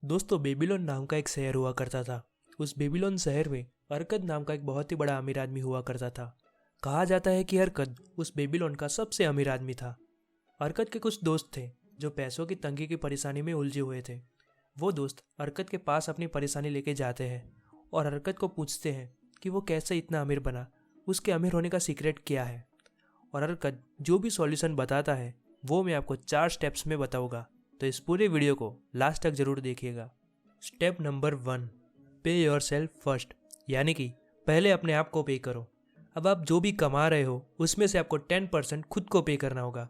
दोस्तों, बेबीलोन नाम का एक शहर हुआ करता था। उस बेबीलोन शहर में अरकद नाम का एक बहुत ही बड़ा अमीर आदमी हुआ करता था। कहा जाता है कि अरकद उस बेबीलोन का सबसे अमीर आदमी था। अरकद के कुछ दोस्त थे जो पैसों की तंगी की परेशानी में उलझे हुए थे। वो दोस्त अरकद के पास अपनी परेशानी लेके जाते हैं और अरकद को पूछते हैं कि वो कैसे इतना अमीर बना, उसके अमीर होने का सीक्रेट क्या है। और अरकद जो भी सॉल्यूशन बताता है वो मैं आपको 4 स्टेप्स में बताऊंगा, तो इस पूरे वीडियो को लास्ट तक जरूर देखिएगा। स्टेप नंबर 1, पे योर सेल्फ फर्स्ट, यानी कि पहले अपने आप को पे करो। अब आप जो भी कमा रहे हो उसमें से आपको 10% खुद को पे करना होगा।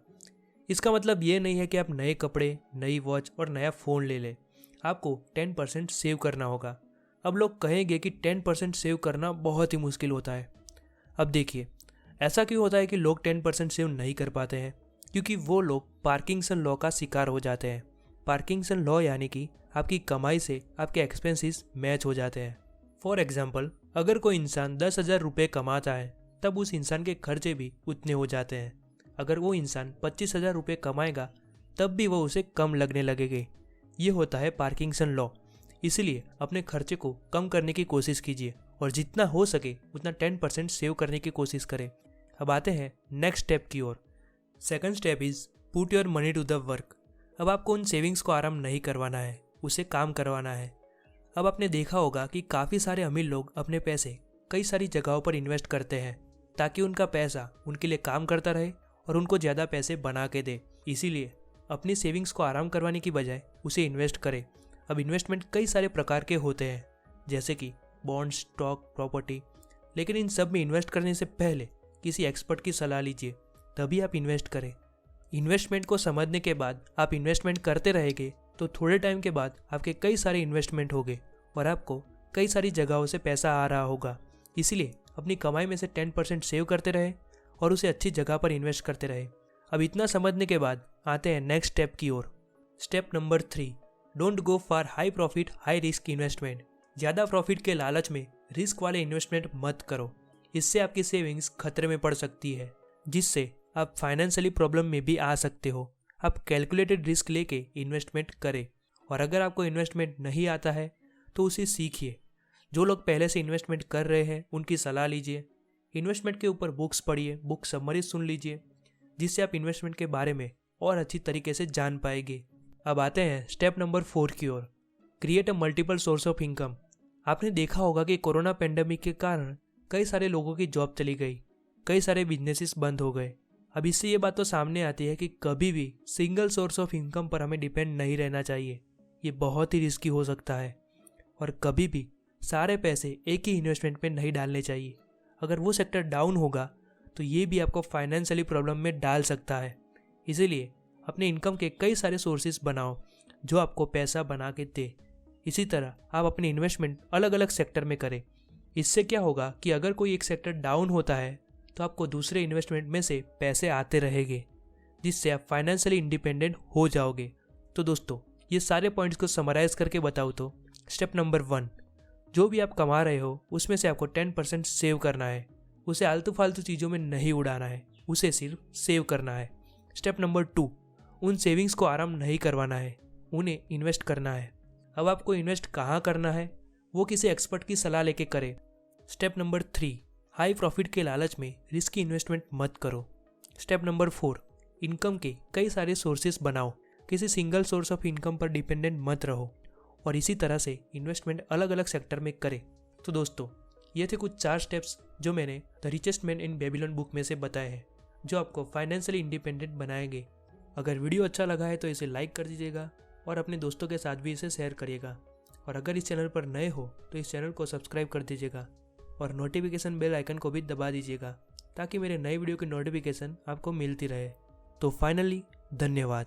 इसका मतलब ये नहीं है कि आप नए कपड़े, नई वॉच और नया फ़ोन ले लें। आपको 10% सेव करना होगा। अब लोग कहेंगे कि 10% सेव करना बहुत ही मुश्किल होता है। अब देखिए, ऐसा क्यों होता है कि लोग 10% सेव नहीं कर पाते हैं? क्योंकि वो लोग पार्किंसन लॉ का शिकार हो जाते हैं। पार्किंसन लॉ यानी कि आपकी कमाई से आपके एक्सपेंसेस मैच हो जाते हैं। फॉर एग्जाम्पल, अगर कोई इंसान 10,000 रुपये कमाता है तब उस इंसान के खर्चे भी उतने हो जाते हैं। अगर वो इंसान 25,000 रुपये कमाएगा तब भी वो उसे कम लगने लगेंगे। ये होता है पार्किंसन लॉ। इसलिए अपने खर्चे को कम करने की कोशिश कीजिए और जितना हो सके उतना 10% सेव करने की कोशिश करें। अब आते हैं नेक्स्ट स्टेप की ओर। Second step is put your money to the work. अब आपको उन सेविंग्स को आराम नहीं करवाना है, उसे काम करवाना है। अब आपने देखा होगा कि काफ़ी सारे अमीर लोग अपने पैसे कई सारी जगहों पर इन्वेस्ट करते हैं ताकि उनका पैसा उनके लिए काम करता रहे और उनको ज़्यादा पैसे बना के दे। इसीलिए अपनी सेविंग्स को आराम करवाने की बजाय उसे इन्वेस्ट करें। अब इन्वेस्टमेंट कई सारे प्रकार के होते हैं, जैसे कि बॉन्ड, स्टॉक, प्रॉपर्टी। लेकिन इन सब में इन्वेस्ट करने से पहले किसी एक्सपर्ट की सलाह लीजिए, तभी आप इन्वेस्ट करें। इन्वेस्टमेंट को समझने के बाद आप इन्वेस्टमेंट करते रहेंगे तो थोड़े टाइम के बाद आपके कई सारे इन्वेस्टमेंट होंगे और आपको कई सारी जगहों से पैसा आ रहा होगा। इसलिए अपनी कमाई में से 10% सेव करते रहे और उसे अच्छी जगह पर इन्वेस्ट करते रहे। अब इतना समझने के बाद आते हैं नेक्स्ट स्टेप की ओर। Step number 3, don't go for high profit high risk investment. ज़्यादा प्रॉफिट के लालच में रिस्क वाले इन्वेस्टमेंट मत करो। इससे आपकी सेविंग्स खतरे में पड़ सकती है, जिससे आप फाइनेंशियली प्रॉब्लम में भी आ सकते हो। आप कैलकुलेटेड रिस्क लेके इन्वेस्टमेंट करें और अगर आपको इन्वेस्टमेंट नहीं आता है तो उसे सीखिए। जो लोग पहले से इन्वेस्टमेंट कर रहे हैं उनकी सलाह लीजिए। इन्वेस्टमेंट के ऊपर बुक्स पढ़िए, बुक समरी सुन लीजिए, जिससे आप इन्वेस्टमेंट के बारे में और अच्छी तरीके से जान पाएंगे। अब आते हैं स्टेप नंबर 4 की ओर। Create a multiple source of income. आपने देखा होगा कि कोरोना पेंडेमिक के कारण कई सारे लोगों की जॉब चली गई, कई सारे बिजनेसेस बंद हो गए। अब इससे ये बात तो सामने आती है कि कभी भी सिंगल सोर्स ऑफ इनकम पर हमें डिपेंड नहीं रहना चाहिए। ये बहुत ही रिस्की हो सकता है और कभी भी सारे पैसे एक ही इन्वेस्टमेंट में नहीं डालने चाहिए। अगर वो सेक्टर डाउन होगा तो ये भी आपको फाइनेंशियली प्रॉब्लम में डाल सकता है। इसीलिए अपने इनकम के कई सारे सोर्सेज बनाओ जो आपको पैसा बना के दे। इसी तरह आप अपनी इन्वेस्टमेंट अलग अलग सेक्टर में करें। इससे क्या होगा कि अगर कोई एक सेक्टर डाउन होता है तो आपको दूसरे इन्वेस्टमेंट में से पैसे आते रहेंगे, जिससे आप फाइनेंशियली इंडिपेंडेंट हो जाओगे। तो दोस्तों, ये सारे पॉइंट्स को समराइज करके बताऊँ तो स्टेप नंबर 1, जो भी आप कमा रहे हो उसमें से आपको 10% सेव करना है। उसे आलतू फालतू चीज़ों में नहीं उड़ाना है, उसे सिर्फ सेव करना है। स्टेप नंबर 2, उन सेविंग्स को आराम नहीं करवाना है, उन्हें इन्वेस्ट करना है। अब आपको इन्वेस्ट कहाँ करना है वो किसी एक्सपर्ट की सलाह लेके करें। स्टेप नंबर 3, हाई प्रॉफिट के लालच में रिस्की इन्वेस्टमेंट मत करो। स्टेप नंबर 4, इनकम के कई सारे सोर्सेस बनाओ, किसी सिंगल सोर्स ऑफ इनकम पर डिपेंडेंट मत रहो और इसी तरह से इन्वेस्टमेंट अलग अलग सेक्टर में करें। तो दोस्तों, ये थे कुछ 4 स्टेप्स जो मैंने the richest man in Babylon book में से बताए हैं, जो आपको फाइनेंशियली इंडिपेंडेंट बनाएंगे। अगर वीडियो अच्छा लगा है तो इसे लाइक कर दीजिएगा और अपने दोस्तों के साथ भी इसे शेयर करिएगा। और अगर इस चैनल पर नए हो तो इस चैनल को सब्सक्राइब कर दीजिएगा और नोटिफिकेशन बेल आइकन को भी दबा दीजिएगा ताकि मेरे नए वीडियो की नोटिफिकेशन आपको मिलती रहे। तो फाइनली, धन्यवाद।